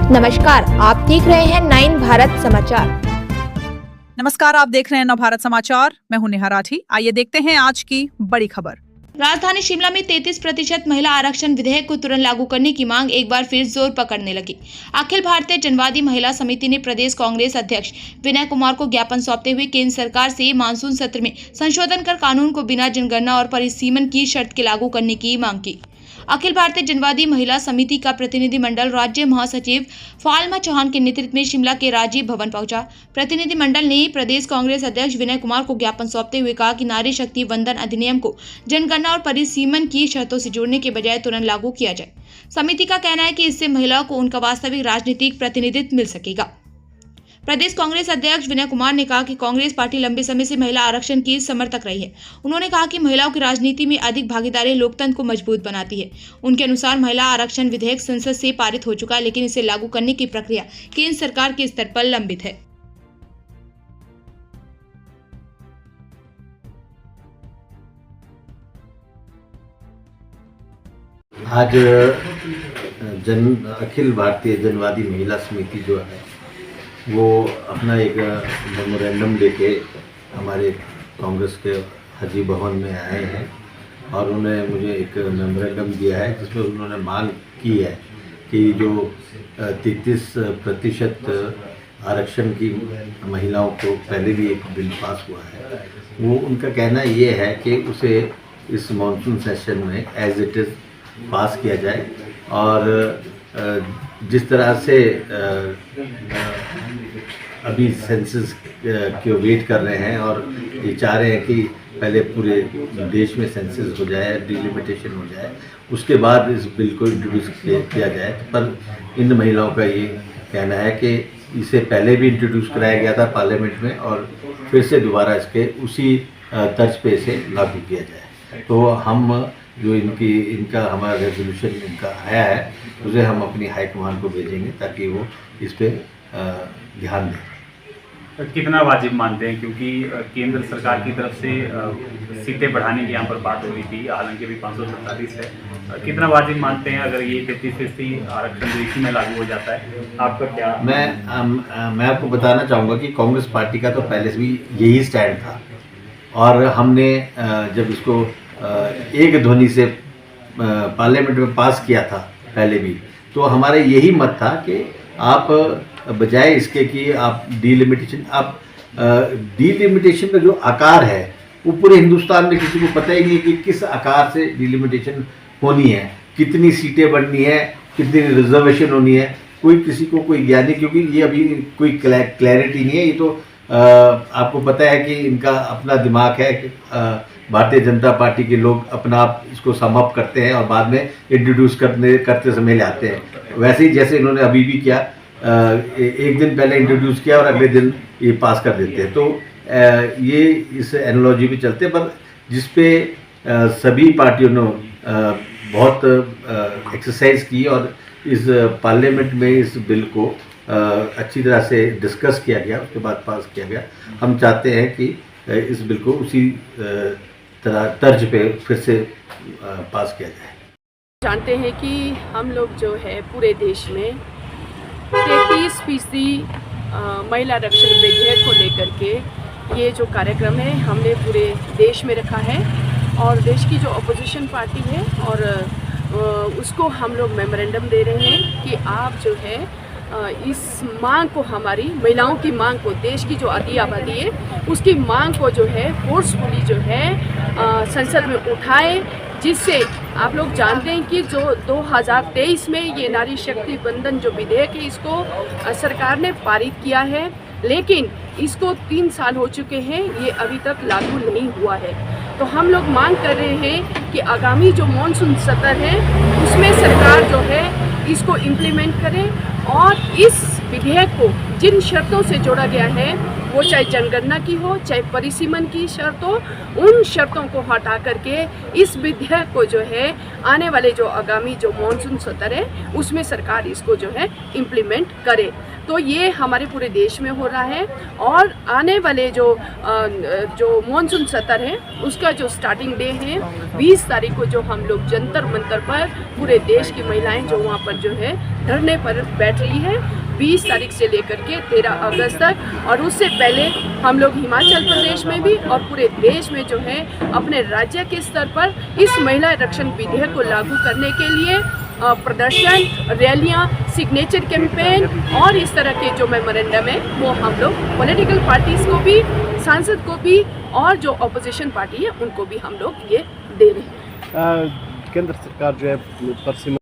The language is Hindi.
नमस्कार, आप देख रहे हैं 9 भारत समाचार। नमस्कार, आप देख रहे हैं नवभारत समाचार। मैं हूं नेहा राठी। आइए देखते हैं आज की बड़ी खबर। राजधानी शिमला में 33% महिला आरक्षण विधेयक को तुरंत लागू करने की मांग एक बार फिर जोर पकड़ने लगी। अखिल भारतीय जनवादी महिला समिति ने प्रदेश कांग्रेस अध्यक्ष विनय कुमार को ज्ञापन सौंपते हुए केंद्र सरकार से मानसून सत्र में संशोधन कर कानून को बिना जनगणना और परिसीमन की शर्त के लागू करने की मांग की। अखिल भारतीय जनवादी महिला समिति का प्रतिनिधिमंडल राज्य महासचिव फालमा चौहान के नेतृत्व में शिमला के राजीव भवन पहुंचा। प्रतिनिधिमंडल ने प्रदेश कांग्रेस अध्यक्ष विनय कुमार को ज्ञापन सौंपते हुए कहा कि नारी शक्ति वंदन अधिनियम को जनगणना और परिसीमन की शर्तों से जोड़ने के बजाय तुरंत लागू किया जाए। समिति का कहना है कि इससे महिलाओं को उनका वास्तविक राजनीतिक प्रतिनिधित्व मिल सकेगा। प्रदेश कांग्रेस अध्यक्ष विनय कुमार ने कहा कि कांग्रेस पार्टी लंबे समय से महिला आरक्षण की समर्थक रही है। उन्होंने कहा कि महिलाओं की राजनीति में अधिक भागीदारी लोकतंत्र को मजबूत बनाती है। उनके अनुसार महिला आरक्षण विधेयक संसद से पारित हो चुका है, लेकिन इसे लागू करने की प्रक्रिया केंद्र सरकार के स्तर पर लंबित है। आज अखिल भारतीय जनवादी महिला समिति जो है वो अपना एक मेमोरेंडम लेके हमारे कांग्रेस के राजीव भवन में आए हैं और उन्होंने मुझे एक मेमोरेंडम दिया है जिसमें उन्होंने मांग की है कि जो 33% आरक्षण की महिलाओं को पहले भी एक बिल पास हुआ है, वो उनका कहना ये है कि उसे इस मानसून सेशन में एज इट इज़ पास किया जाए और जिस तरह से अभी सेंसस के वेट कर रहे हैं और ये चाह रहे हैं कि पहले पूरे देश में सेंसस हो जाए, डिलिमिटेशन हो जाए, उसके बाद इस बिल को इंट्रोड्यूस किया जाए। पर इन महिलाओं का ये कहना है कि इसे पहले भी इंट्रोड्यूस कराया गया था पार्लियामेंट में और फिर से दोबारा इसके उसी तर्ज पे इसे लागू किया जाए। तो हम जो इनका हमारा रेजोल्यूशन इनका आया है उसे हम अपनी हाईकमान को भेजेंगे ताकि वो इस पर ध्यान दें। कितना वाजिब मानते हैं, क्योंकि केंद्र सरकार की तरफ से सीटें बढ़ाने की यहाँ पर बात हुई थी, हालांकि अभी 547 है। कितना वाजिब मानते हैं अगर ये 33% आरक्षण जो इसी में लागू हो जाता है? आपका क्या? मैं आपको बताना चाहूँगा कि कांग्रेस पार्टी का तो पहले से भी यही स्टैंड था और हमने जब इसको एक ध्वनि से पार्लियामेंट में पास किया था पहले भी, तो हमारा यही मत था कि आप बजाय इसके कि आप डिलिमिटेशन का जो आकार है वो पूरे हिंदुस्तान में किसी को पता ही नहीं कि किस आकार से डिलिमिटेशन होनी है, कितनी सीटें बढ़नी है, कितनी रिजर्वेशन होनी है, कोई किसी को कोई ज्ञान नहीं, क्योंकि ये अभी कोई क्लैरिटी नहीं है। ये तो आपको पता है कि इनका अपना दिमाग है कि भारतीय जनता पार्टी के लोग अपना आप इसको सम अप करते हैं और बाद में इंट्रोड्यूस करते समय ले आते हैं। वैसे ही जैसे इन्होंने अभी भी किया, एक दिन पहले इंट्रोड्यूस किया और अगले दिन ये पास कर देते हैं। तो ये इस एनालॉजी पे चलते, पर जिस पे सभी पार्टियों ने बहुत एक्सरसाइज की और इस पार्लियामेंट में इस बिल को अच्छी तरह से डिस्कस किया गया, उसके बाद पास किया गया। हम चाहते हैं कि इस बिल को उसी तर्ज पे फिर से पास किया जाए। जानते हैं कि हम लोग जो है पूरे देश में 33% महिला आरक्षण विधेयक को लेकर के ये जो कार्यक्रम है हमने पूरे देश में रखा है और देश की जो अपोजिशन पार्टी है और उसको हम लोग मेमोरेंडम दे रहे हैं कि आप जो है इस मांग को, हमारी महिलाओं की मांग को, देश की जो आधी आबादी है उसकी मांग को जो है फोर्सफुली जो है संसद में उठाएं, जिससे आप लोग जानते हैं कि जो 2023 में ये नारी शक्ति वंदन जो विधेयक है इसको सरकार ने पारित किया है, लेकिन इसको 3 साल हो चुके हैं, ये अभी तक लागू नहीं हुआ है। तो हम लोग मांग कर रहे हैं कि आगामी जो मानसून सत्र है उसमें सरकार जो है इसको इम्प्लीमेंट करे और इस विधेयक को जिन शर्तों से जोड़ा गया है वो चाहे जनगणना की हो, चाहे परिसीमन की शर्त हो, उन शर्तों को हटा करके इस विधेयक को जो है आने वाले जो आगामी जो मॉनसून सत्र है उसमें सरकार इसको जो है इम्प्लीमेंट करे। तो ये हमारे पूरे देश में हो रहा है और आने वाले जो मॉनसून सत्र है उसका जो स्टार्टिंग डे है 20 तारीख को जो हम लोग जंतर मंतर पर पूरे देश की महिलाएं जो वहाँ पर जो है धरने पर बैठ रही है 20 तारीख से लेकर के 13 अगस्त तक, और उससे पहले हम लोग हिमाचल प्रदेश में भी और पूरे देश में जो है अपने राज्य के स्तर पर इस महिला आरक्षण विधेयक को लागू करने के लिए प्रदर्शन, रैलियां, सिग्नेचर कैंपेन और इस तरह के जो मेमोरेंडम है वो हम लोग पॉलिटिकल पार्टीज को भी, सांसद को भी और जो अपोजिशन पार्टी है उनको भी हम लोग ये दे रहे हैं। केंद्र सरकार जो है परिसीमन